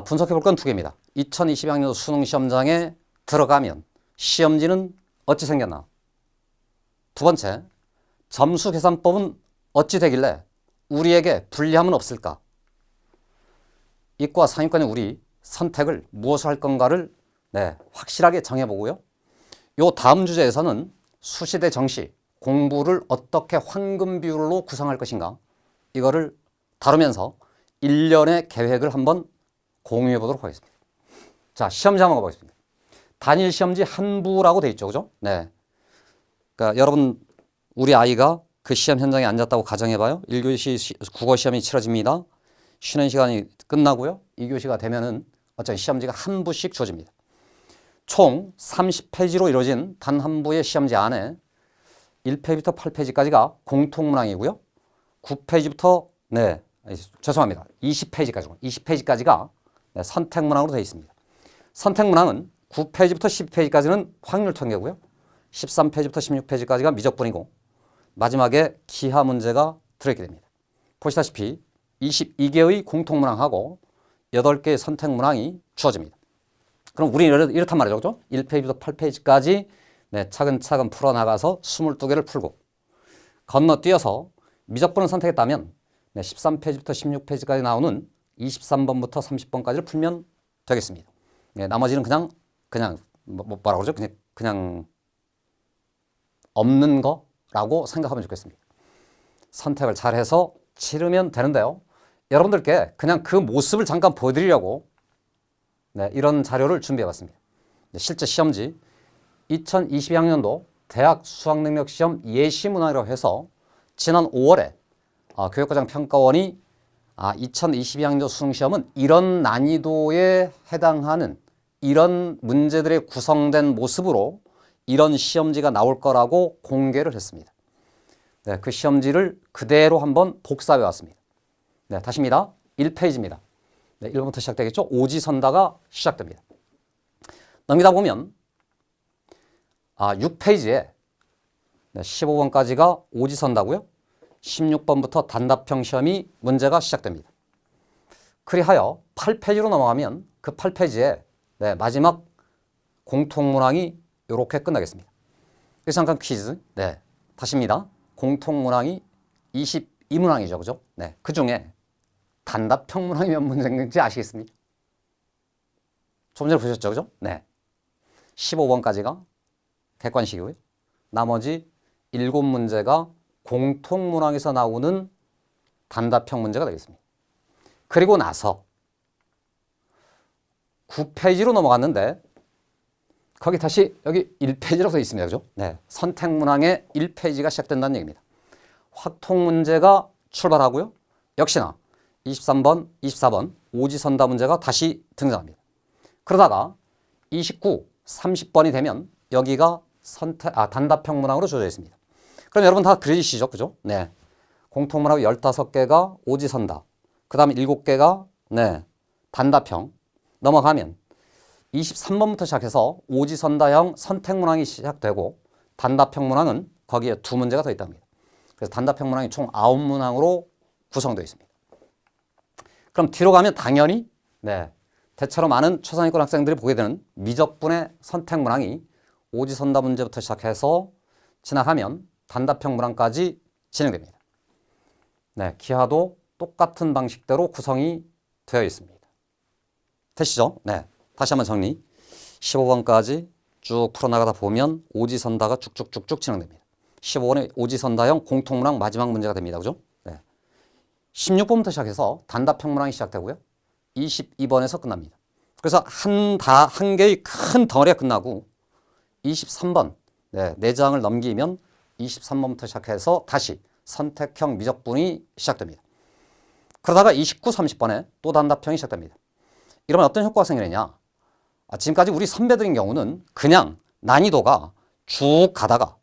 분석해 볼 건 두 개입니다. 2022학년 수능 시험장에 들어가면 시험지는 어찌 생겼나? 두 번째, 점수 계산법은 어찌 되길래 우리에게 불리함은 없을까? 이과 상위권의 우리 선택을 무엇을 할 건가를 확실하게 정해보고요. 요 다음 주제에서는 수시대 정시 공부를 어떻게 황금 비율로 구성할 것인가 이거를 다루면서 1년의 계획을 한번 공유해 보도록 하겠습니다. 자, 시험지 한번 가보겠습니다. 단일 시험지 한부라고 돼 있죠. 그죠? 네. 그러니까 여러분, 우리 아이가 그 시험 현장에 앉았다고 가정해봐요. 1교시 국어 시험이 치러집니다. 쉬는 시간이 끝나고요. 2교시가 되면은 어차피 시험지가 한 부씩 주어집니다. 총 30페이지로 이루어진 단 한 부의 시험지 안에 1페이지부터 8페이지까지가 공통문항이고요. 9페이지부터 죄송합니다. 20페이지까지가 선택문항으로 되어 있습니다. 선택문항은 9페이지부터 12페이지까지는 확률 통계고요. 13페이지부터 16페이지까지가 미적분이고 마지막에 기하 문제가 들어있게 됩니다. 보시다시피 22개의 공통문항하고 8개의 선택문항이 주어집니다. 그럼 우리는 이렇단 말이죠. 그죠? 1페이지부터 8페이지까지 차근차근 풀어나가서 22개를 풀고 건너뛰어서 미적분을 선택했다면 13페이지부터 16페이지까지 나오는 23번부터 30번까지를 풀면 되겠습니다. 나머지는 그냥 뭐라고 그러죠? 그냥 없는 거라고 생각하면 좋겠습니다. 선택을 잘해서 치르면 되는데요. 여러분들께 그냥 그 모습을 잠깐 보여드리려고 이런 자료를 준비해봤습니다. 실제 시험지 2022학년도 대학 수학능력시험 예시문항이라고 해서 지난 5월에 교육과정평가원이 2022학년도 수능시험은 이런 난이도에 해당하는 이런 문제들의 구성된 모습으로 이런 시험지가 나올 거라고 공개를 했습니다. 그 시험지를 그대로 한번 복사해 왔습니다. 다시입니다. 1페이지입니다. 1번부터 시작되겠죠? 오지선다가 시작됩니다. 넘기다 보면 6페이지에 15번까지가 오지선다고요. 16번부터 단답형 시험이 문제가 시작됩니다. 그리하여 8페이지로 넘어가면 그 8페이지에 마지막 공통문항이 이렇게 끝나겠습니다. 그래서 잠깐 퀴즈. 다시입니다. 공통문항이 22문항이죠. 그죠? 그 중에 단답형 문항이 몇 문제인지 아시겠습니까? 좀 전에 보셨죠? 그죠? 15번까지가 객관식이고요. 나머지 7문제가 공통문항에서 나오는 단답형 문제가 되겠습니다. 그리고 나서 9페이지로 넘어갔는데 거기 다시 여기 1페이지라고 되어 있습니다. 그죠? 선택문항의 1페이지가 시작된다는 얘기입니다. 확통 문제가 출발하고요. 역시나 23번, 24번 오지선다 문제가 다시 등장합니다. 그러다가 29, 30번이 되면 여기가 단답형 문항으로 주어져 있습니다. 그럼 여러분 다 그리시죠? 그죠? 공통문항 15개가 오지선다. 그 다음에 7개가 단답형. 넘어가면 23번부터 시작해서 오지선다형 선택문항이 시작되고 단답형 문항은 거기에 2문제가 더 있답니다. 그래서 단답형 문항이 총 9문항으로 구성되어 있습니다. 그럼 뒤로 가면 당연히 대체로 많은 최상위권 학생들이 보게 되는 미적분의 선택문항이 오지선다 문제부터 시작해서 지나가면 단답형 문항까지 진행됩니다. 기하도 똑같은 방식대로 구성이 되어 있습니다. 되시죠? 다시 한번 정리. 15번까지 쭉 풀어나가다 보면 오지선다가 쭉쭉쭉쭉 진행됩니다. 15번의 오지선다형 공통문항 마지막 문제가 됩니다. 그죠? 16번부터 시작해서 단답형 문항이 시작되고요. 22번에서 끝납니다. 그래서 한 개의 큰 덩어리가 끝나고 23번 4장을 넘기면 23번부터 시작해서 다시 선택형 미적분이 시작됩니다. 그러다가 29, 30번에 또 단답형이 시작됩니다. 이러면 어떤 효과가 생기느냐? 지금까지 우리 선배들인 경우는 그냥 난이도가 쭉 가다가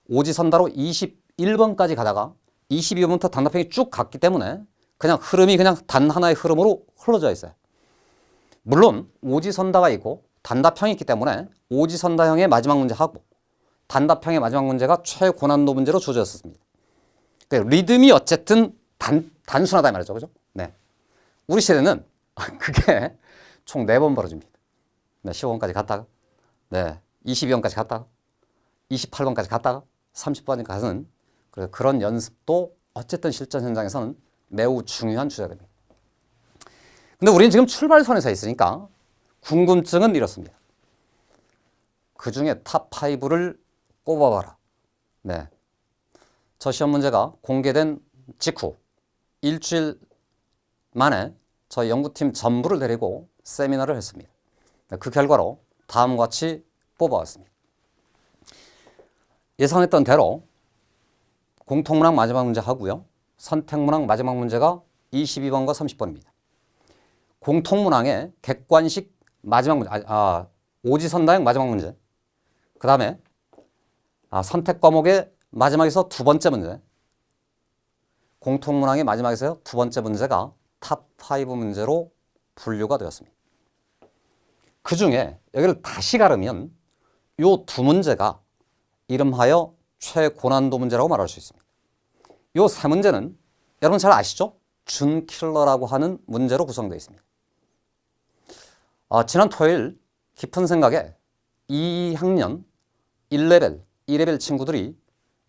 오지선다로 21번까지 가다가 22번부터 단답형이 쭉 갔기 때문에 그냥 흐름이 그냥 단 하나의 흐름으로 흘러져 있어요. 물론 오지선다가 있고 단답형이 있기 때문에 오지선다형의 마지막 문제하고 단답형의 마지막 문제가 최고난도 문제로 주어졌습니다. 그러니까 리듬이 어쨌든 단순하다 말이죠. 그죠? 우리 시대는 그게 총 4번 벌어집니다. 네, 15번까지 갔다가, 네, 22번까지 갔다가, 28번까지 갔다가, 30번까지 가는 그런 연습도 어쨌든 실전 현장에서는 매우 중요한 주제가 됩니다. 근데 우리는 지금 출발선에 있으니까 궁금증은 이렇습니다. 그 중에 탑5를 꼽아봐라. 네. 저 시험 문제가 공개된 직후 일주일 만에 저희 연구팀 전부를 데리고 세미나를 했습니다. 그 결과로 다음과 같이 뽑아왔습니다. 예상했던 대로 공통문항 마지막 문제 하고요. 선택문항 마지막 문제가 22번과 30번입니다. 공통문항의 객관식 마지막 문제, 오지선다형 마지막 문제, 그 다음에 선택 과목의 마지막에서 2번째 문제, 공통문항의 마지막에서 2번째 문제가 탑5 문제로 분류가 되었습니다. 그 중에 여기를 다시 가르면 이 2문제가 이름하여 최고난도 문제라고 말할 수 있습니다. 이 3문제는 여러분 잘 아시죠? 준킬러라고 하는 문제로 구성되어 있습니다. 지난 토요일 깊은 생각에 2학년 1레벨, 2레벨 친구들이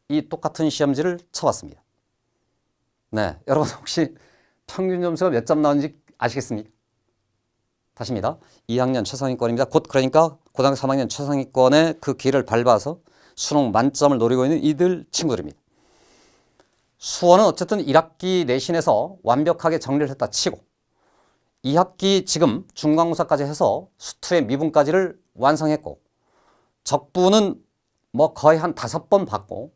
이 똑같은 시험지를 쳐봤습니다. 네, 여러분 혹시 평균 점수가 몇 점 나오는지 아시겠습니까? 다시입니다. 2학년 최상위권입니다. 곧 그러니까 고등학교 3학년 최상위권의 그 길을 밟아서 수능 만점을 노리고 있는 이들 친구들입니다. 수원은 어쨌든 1학기 내신에서 완벽하게 정리를 했다 치고 2학기 지금 중간고사까지 해서 수투의 미분까지를 완성했고 적분은 뭐 거의 한 5번 받고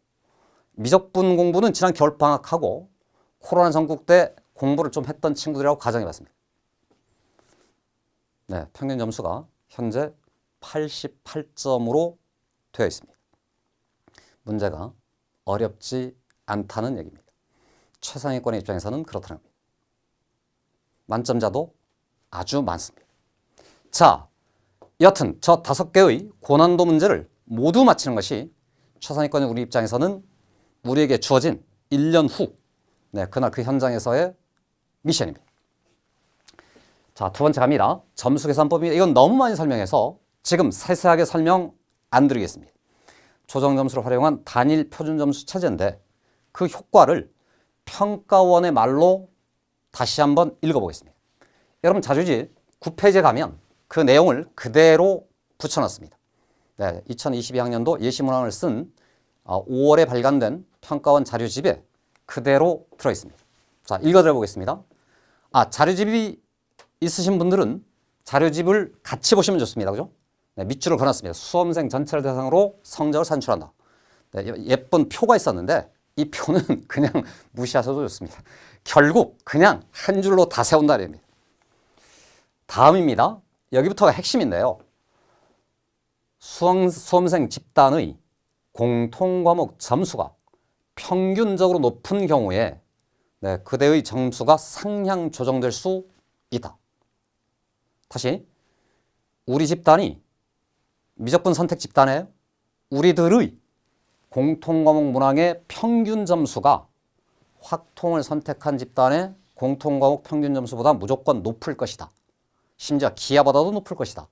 미적분 공부는 지난 겨울방학하고 코로나 전국 때 공부를 좀 했던 친구들이라고 가정해봤습니다. 네, 평균 점수가 현재 88점으로 되어 있습니다. 문제가 어렵지 않다는 얘기입니다. 최상위권의 입장에서는 그렇다는 겁니다. 만점자도 아주 많습니다. 자, 여튼 저 5개의 고난도 문제를 모두 맞히는 것이 최상위권의 우리 입장에서는 우리에게 주어진 1년 후, 네, 그날 그 현장에서의 미션입니다. 자, 2번째 갑니다. 점수계산법입니다. 이건 너무 많이 설명해서 지금 세세하게 설명 안 드리겠습니다. 조정점수를 활용한 단일 표준점수 체제인데 그 효과를 평가원의 말로 다시 한번 읽어보겠습니다. 여러분 자주지 9페이지에 가면 그 내용을 그대로 붙여놨습니다. 네, 2022학년도 예시문항을 쓴 5월에 발간된 평가원 자료집에 그대로 들어있습니다. 자, 읽어드려 보겠습니다. 자료집이 있으신 분들은 자료집을 같이 보시면 좋습니다. 그죠? 네, 밑줄을 그어놨습니다. 수험생 전체를 대상으로 성적을 산출한다. 네, 예쁜 표가 있었는데 이 표는 그냥 무시하셔도 좋습니다. 결국 그냥 한 줄로 다 세운다 입니다. 다음입니다. 여기부터가 핵심인데요. 수험생 집단의 공통과목 점수가 평균적으로 높은 경우에 네, 그대의 점수가 상향 조정될 수 있다. 다시 우리 집단이 미적분 선택 집단에 우리들의 공통과목 문항의 평균 점수가 확통을 선택한 집단의 공통과목 평균 점수보다 무조건 높을 것이다. 심지어 기하보다도 높을 것이다.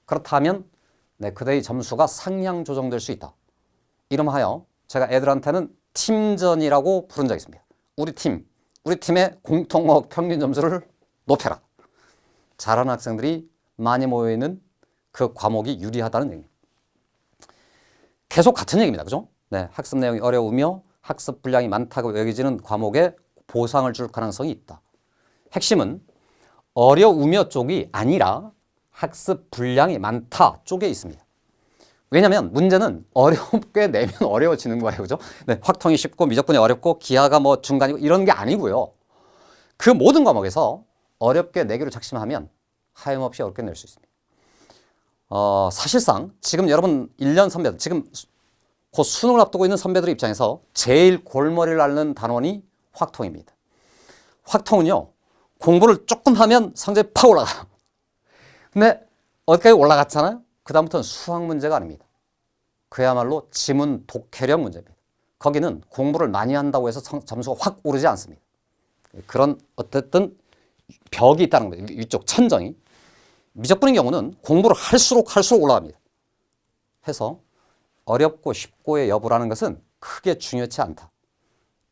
그렇다면 네, 그대의 점수가 상향 조정될 수 있다. 이름하여 제가 애들한테는 팀전이라고 부른 적이 있습니다. 우리 팀의 공통과목 평균 점수를 높여라. 잘하는 학생들이 많이 모여있는 그 과목이 유리하다는 얘기입니다. 계속 같은 얘기입니다. 그죠? 네, 학습 내용이 어려우며 학습 분량이 많다고 여겨지는 과목에 보상을 줄 가능성이 있다. 핵심은 어려우며 쪽이 아니라 학습 분량이 많다 쪽에 있습니다. 왜냐하면 문제는 어렵게 내면 어려워지는 거예요. 그죠? 네, 확통이 쉽고 미적분이 어렵고 기하가 뭐 중간이고 이런 게 아니고요. 그 모든 과목에서 어렵게 내기로 작심하면 하염없이 어렵게 낼 수 있습니다. 사실상 지금 여러분 1년 선배들, 지금 곧 수능을 앞두고 있는 선배들 입장에서 제일 골머리를 앓는 단원이 확통입니다. 확통은요, 공부를 조금 하면 성적이 팍 올라가요. 근데 어디까지 올라갔잖아요? 그 다음부터는 수학 문제가 아닙니다. 그야말로 지문 독해력 문제입니다. 거기는 공부를 많이 한다고 해서 점수가 확 오르지 않습니다. 그런 어쨌든 벽이 있다는 거예요. 위쪽 천정이. 미적분인 경우는 공부를 할수록 올라갑니다. 해서 어렵고 쉽고의 여부라는 것은 크게 중요치 않다.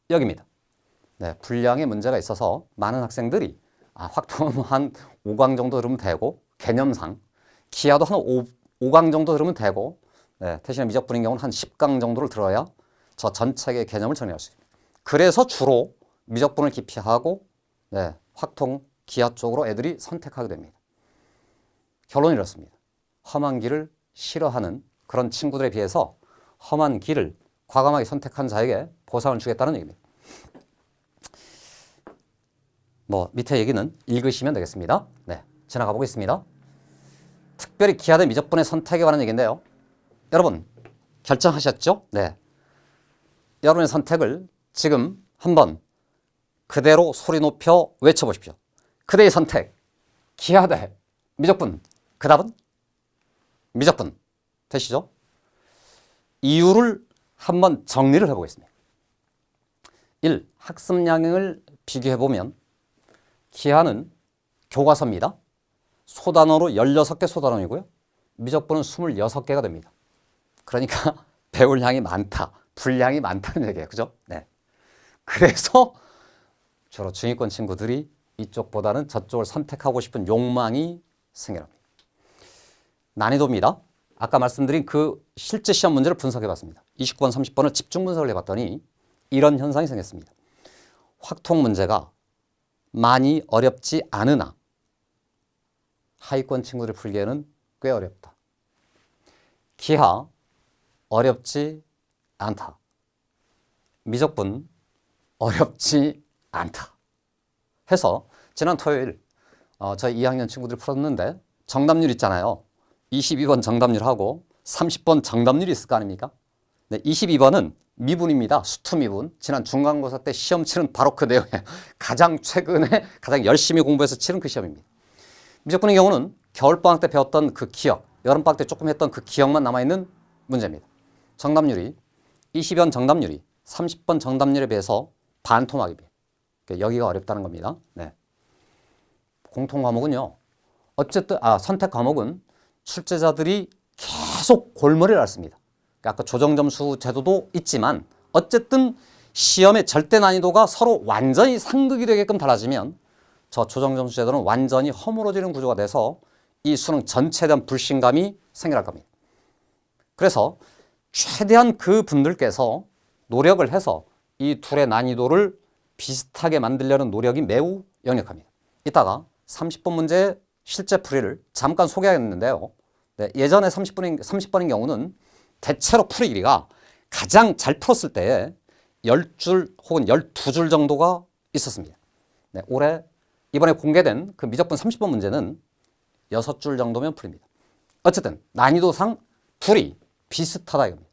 여기입니다. 네, 분량에 문제가 있어서 많은 학생들이 확통은 한 5강 정도 들으면 되고 개념상 기하도 한 5강 정도 들으면 되고 네, 대신에 미적분인 경우는 한 10강 정도를 들어야 저 전체의 개념을 정리할 수 있습니다. 그래서 주로 미적분을 기피하고 네, 확통, 기하 쪽으로 애들이 선택하게 됩니다. 결론이 이렇습니다. 험한 길을 싫어하는 그런 친구들에 비해서 험한 길을 과감하게 선택한 자에게 보상을 주겠다는 얘기입니다. 밑에 얘기는 읽으시면 되겠습니다. 네, 지나가 보겠습니다. 특별히 기하 대 미적분의 선택에 관한 얘기인데요. 여러분 결정하셨죠? 네. 여러분의 선택을 지금 한번 그대로 소리 높여 외쳐보십시오. 그대의 선택, 기하 대 미적분. 그 답은 미적분 되시죠? 이유를 한번 정리를 해보겠습니다. 1. 학습량을 비교해보면 기하는 교과서입니다. 소단어로 16개 소단어이고요. 미적분은 26개가 됩니다. 그러니까 배울 양이 많다, 분량이 많다는 얘기예요. 그죠? 네. 그래서 주로 중위권 친구들이 이쪽보다는 저쪽을 선택하고 싶은 욕망이 생겨납니다. 난이도입니다. 아까 말씀드린 그 실제 시험 문제를 분석해봤습니다. 29번, 30번을 집중 분석을 해봤더니 이런 현상이 생겼습니다. 확통 문제가 많이 어렵지 않으나 하위권 친구들이 풀기에는 꽤 어렵다. 기하 어렵지 않다. 미적분 어렵지 않다. 해서 지난 토요일 저희 2학년 친구들이 풀었는데 정답률 있잖아요. 22번 정답률하고 30번 정답률이 있을 거 아닙니까? 네, 22번은 미분입니다. 수투미분. 지난 중간고사 때 시험 치른 바로 그 내용에 가장 최근에 가장 열심히 공부해서 치른 그 시험입니다. 미적분의 경우는 겨울방학 때 배웠던 그 기억, 여름방학 때 조금 했던 그 기억만 남아있는 문제입니다. 정답률이 20번 정답률이 30번 정답률에 비해서 반토막입니다. 여기가 어렵다는 겁니다. 네. 공통 과목은요. 어쨌든 선택 과목은 출제자들이 계속 골머리를 앓습니다. 아까 조정점수 제도도 있지만 어쨌든 시험의 절대 난이도가 서로 완전히 상극이 되게끔 달라지면 저 조정점수 제도는 완전히 허물어지는 구조가 돼서 이 수능 전체에 대한 불신감이 생겨날 겁니다. 그래서 최대한 그 분들께서 노력을 해서 이 둘의 난이도를 비슷하게 만들려는 노력이 매우 역력합니다. 이따가 30번 문제의 실제 풀이를 잠깐 소개하겠는데요. 네, 예전에 30번인 경우는 대체로 풀이 길이가 가장 잘 풀었을 때에 10줄 혹은 12줄 정도가 있었습니다. 네, 올해 이번에 공개된 그 미적분 30번 문제는 6줄 정도면 풀립니다. 어쨌든 난이도상 둘이 비슷하다 이겁니다.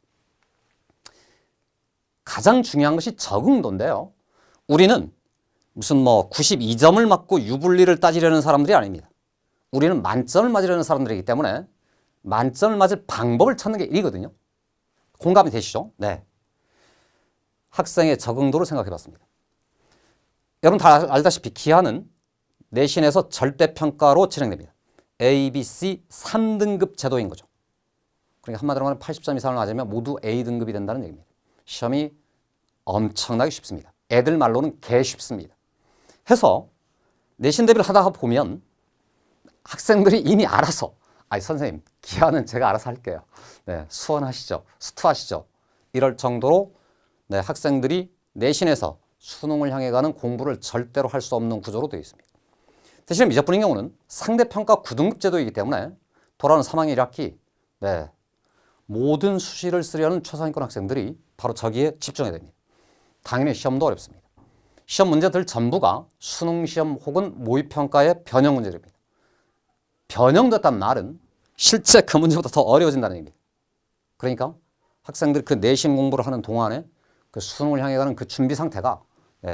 가장 중요한 것이 적응도인데요. 우리는 무슨 92점을 맞고 유불리를 따지려는 사람들이 아닙니다. 우리는 만점을 맞으려는 사람들이기 때문에 만점을 맞을 방법을 찾는 게 일이거든요. 공감이 되시죠? 네. 학생의 적응도를 생각해 봤습니다. 여러분 다 알다시피 기하는 내신에서 절대평가로 진행됩니다. A, B, C 3등급 제도인 거죠. 그러니까 한마디로 말하면 80점 이상을 맞으면 모두 A등급이 된다는 얘기입니다. 시험이 엄청나게 쉽습니다. 애들 말로는 개 쉽습니다. 해서 내신 대비를 하다가 보면 학생들이 이미 알아서 선생님 기하는 제가 알아서 할게요. 네, 수원하시죠. 수투하시죠. 이럴 정도로 네, 학생들이 내신에서 수능을 향해 가는 공부를 절대로 할 수 없는 구조로 되어 있습니다. 대신에 미적분인 경우는 상대평가 9등급 제도이기 때문에 돌아오는 3학년 1학기 네, 모든 수시를 쓰려는 최상위권 학생들이 바로 저기에 집중해야 됩니다. 당연히 시험도 어렵습니다. 시험 문제들 전부가 수능시험 혹은 모의평가의 변형 문제들입니다. 변형됐다는 말은 실제 그 문제보다 더 어려워진다는 얘기입니다. 그러니까 학생들이 그 내신 공부를 하는 동안에 그 수능을 향해 가는 그 준비 상태가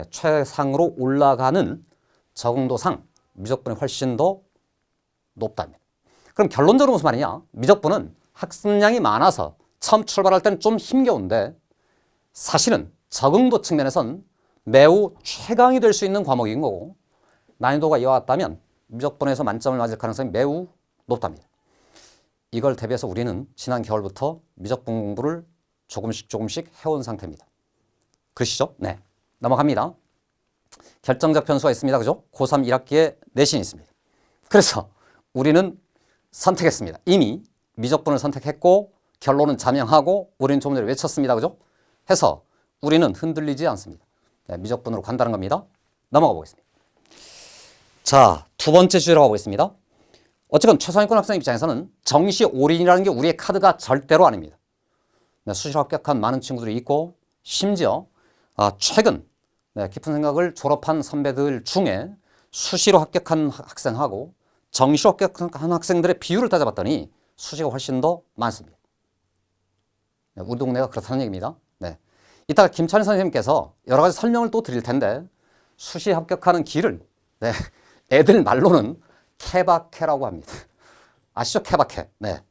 최상으로 올라가는 적응도상 미적분이 훨씬 더 높답니다. 그럼 결론적으로 무슨 말이냐? 미적분은 학습량이 많아서 처음 출발할 때는 좀 힘겨운데 사실은 적응도 측면에선 매우 최강이 될 수 있는 과목인 거고 난이도가 이와 같다면 미적분에서 만점을 맞을 가능성이 매우 높답니다. 이걸 대비해서 우리는 지난 겨울부터 미적분 공부를 조금씩 해온 상태입니다. 그러시죠? 네. 넘어갑니다. 결정적 변수가 있습니다. 그죠? 고3 1학기에 내신이 있습니다. 그래서 우리는 선택했습니다. 이미 미적분을 선택했고 결론은 자명하고 우리는 조금 전에 외쳤습니다. 그죠? 해서 우리는 흔들리지 않습니다. 네, 미적분으로 간다는 겁니다. 넘어가 보겠습니다. 자, 두 번째 주제로 가보겠습니다. 어쨌건 최상위권 학생 입장에서는 정시 올인이라는 게 우리의 카드가 절대로 아닙니다. 네, 수시로 합격한 많은 친구들이 있고 심지어 최근 깊은 생각을 졸업한 선배들 중에 수시로 합격한 학생하고 정시로 합격한 학생들의 비율을 따져봤더니 수시가 훨씬 더 많습니다. 네, 우리 동네가 그렇다는 얘기입니다. 네. 이따가 김찬희 선생님께서 여러 가지 설명을 또 드릴 텐데 수시 합격하는 길을 애들 말로는 케바케라고 합니다. 아시죠? 케바케. 네.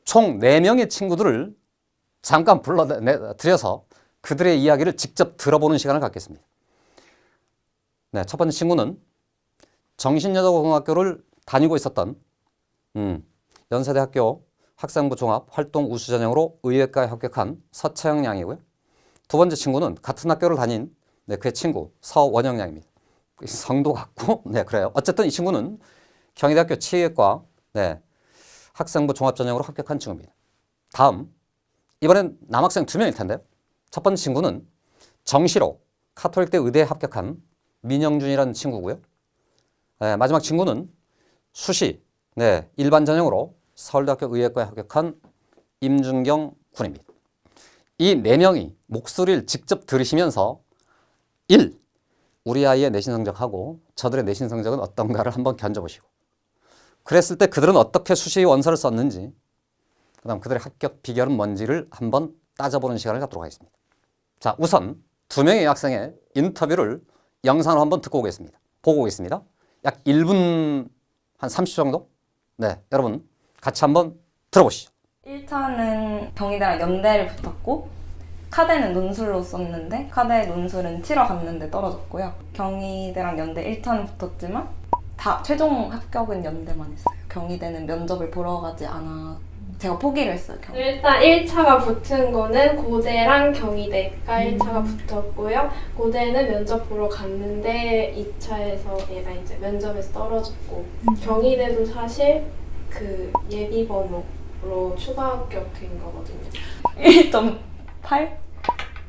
총 4명의 친구들을 잠깐 불러드려서 그들의 이야기를 직접 들어보는 시간을 갖겠습니다. 네, 첫 번째 친구는 정신여자고등학교를 다니고 있었던 연세대학교 학생부 종합 활동 우수 전형으로 의예과에 합격한 서채영 양이고요. 두 번째 친구는 같은 학교를 다닌 그의 친구 서원영 양입니다. 성도 같고 그래요. 어쨌든 이 친구는 경희대학교 치의과 학생부 종합 전형으로 합격한 친구입니다. 다음, 이번엔 남학생 2명일 텐데요. 첫 번째 친구는 정시로 카톨릭대 의대에 합격한 민영준이라는 친구고요. 마지막 친구는 수시 일반 전형으로 서울대학교 의예과에 합격한 임준경 군입니다. 이 4명이 목소리를 직접 들으시면서 1. 우리 아이의 내신 성적하고 저들의 내신 성적은 어떤가를 한번 견져보시고 그랬을 때 그들은 어떻게 수시 원서를 썼는지 그 다음 그들의 합격 비결은 뭔지를 한번 따져보는 시간을 갖도록 하겠습니다. 자, 우선 2명의 학생의 인터뷰를 영상으로 한번 듣고 오겠습니다. 보고 오겠습니다. 약 1분 한 30초 정도? 네, 여러분 같이 한번 들어보시죠. 1차는 경희대랑 연대를 붙었고 카대는 논술로 썼는데 카대 논술은 치러 갔는데 떨어졌고요. 경희대랑 연대 1차는 붙었지만 다 최종 합격은 연대만 했어요. 경희대는 면접을 보러 가지 않아 제가 포기를 했어요. 일단 1차가 붙은 거는 고대랑 경희대가 1차가 붙었고요. 고대는 면접 보러 갔는데 2차에서 얘가 이제 면접에서 떨어졌고 경희대도 사실 그 예비 번호로 추가 합격된 거거든요. 1.8?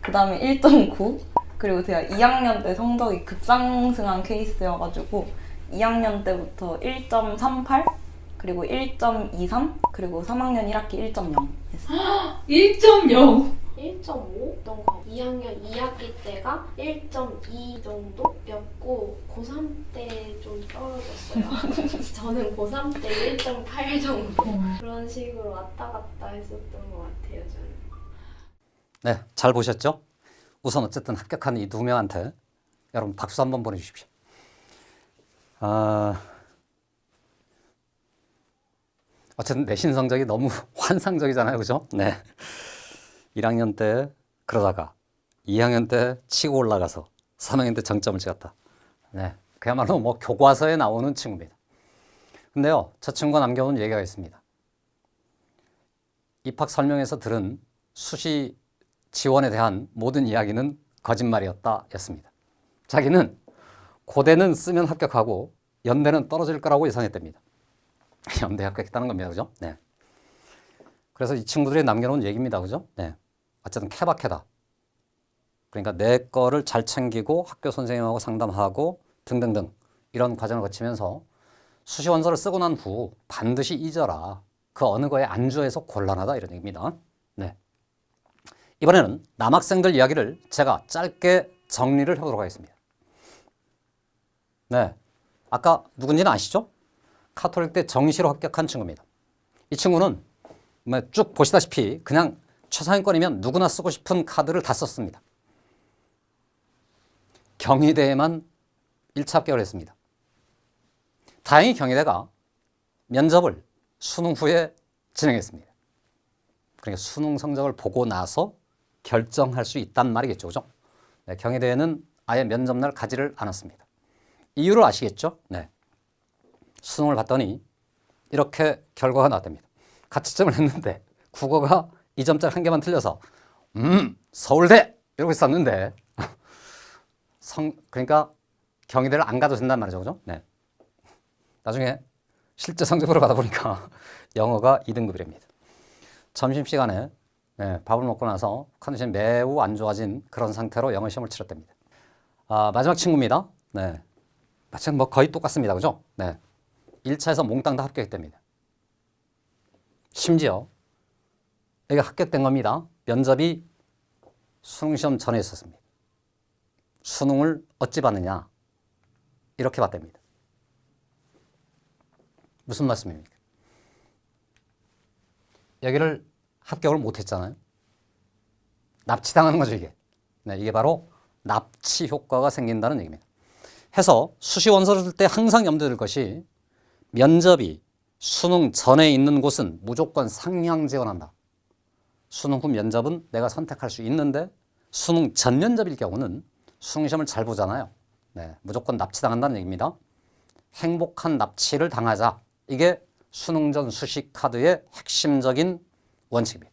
그 다음에 1.9? 그리고 제가 2학년 때 성적이 급상승한 케이스여가지고 2학년 때부터 1.38? 그리고 1.23? 그리고 3학년 1학기 1.0 했어요. 1.0? 1.5? 2학년 2학기 때가 1.2 정도였고 고3 때 좀 떨어졌어요. 저는 고3 때 1.8 정도 그런 식으로 왔다 갔다 했었던 것 같아요. 저는. 네, 잘 보셨죠? 우선 어쨌든 합격한 이 2명한테 여러분 박수 한번 보내주십시오. 어쨌든 내신 성적이 너무 환상적이잖아요. 그죠? 네. 1학년 때 그러다가 2학년 때 치고 올라가서 3학년 때 정점을 찍었다. 네. 그야말로 뭐 교과서에 나오는 친구입니다. 근데요, 저 친구가 남겨놓은 얘기가 있습니다. 입학 설명에서 들은 수시 지원에 대한 모든 이야기는 거짓말이었다 였습니다. 자기는 고대는 쓰면 합격하고 연대는 떨어질 거라고 예상했답니다. 연대 합격했다는 겁니다. 그죠? 네. 그래서 이 친구들이 남겨놓은 얘기입니다. 그죠? 네. 어쨌든 케바케다. 그러니까 내 거를 잘 챙기고 학교 선생님하고 상담하고 등등등 이런 과정을 거치면서 수시 원서를 쓰고 난 후 반드시 잊어라. 그 어느 거에 안주해서 곤란하다 이런 얘기입니다. 네. 이번에는 남학생들 이야기를 제가 짧게 정리를 해보도록 하겠습니다. 네. 아까 누군지는 아시죠? 카톨릭대 정시로 합격한 친구입니다. 이 친구는 쭉 보시다시피 그냥 최상위권이면 누구나 쓰고 싶은 카드를 다 썼습니다. 경희대에만 1차 합격을 했습니다. 다행히 경희대가 면접을 수능 후에 진행했습니다. 그러니까 수능 성적을 보고 나서 결정할 수 있단 말이겠죠. 그죠? 네, 경희대에는 아예 면접날 가지를 않았습니다. 이유를 아시겠죠? 네. 수능을 봤더니 이렇게 결과가 나왔답니다. 가채점을 했는데 국어가 2점짜리 한 개만 틀려서 서울대 이러고 있었는데 그러니까 경희대를 안 가도 된단 말이죠. 그죠? 네. 나중에 실제 성적으로 받아보니까 영어가 2등급이랍니다. 점심시간에 네, 밥을 먹고 나서 컨디션이 매우 안 좋아진 그런 상태로 영어 시험을 치렀답니다. 마지막 친구입니다. 네. 마찬가지로 뭐 거의 똑같습니다. 그죠? 네. 1차에서 몽땅 다 합격했답니다. 심지어 여기 합격된 겁니다. 면접이 수능시험 전에 있었습니다. 수능을 어찌 봤느냐 이렇게 봤답니다. 무슨 말씀입니까? 여기를 합격을 못했잖아요. 납치당하는 거죠 이게. 네, 이게 바로 납치 효과가 생긴다는 얘기입니다. 해서 수시 원서를 쓸 때 항상 염두에 둘 것이 면접이 수능 전에 있는 곳은 무조건 상향 지원한다. 수능 후 면접은 내가 선택할 수 있는데 수능 전 면접일 경우는 수능시험을 잘 보잖아요. 네, 무조건 납치당한다는 얘기입니다. 행복한 납치를 당하자. 이게 수능 전 수시 카드의 핵심적인 원칙입니다.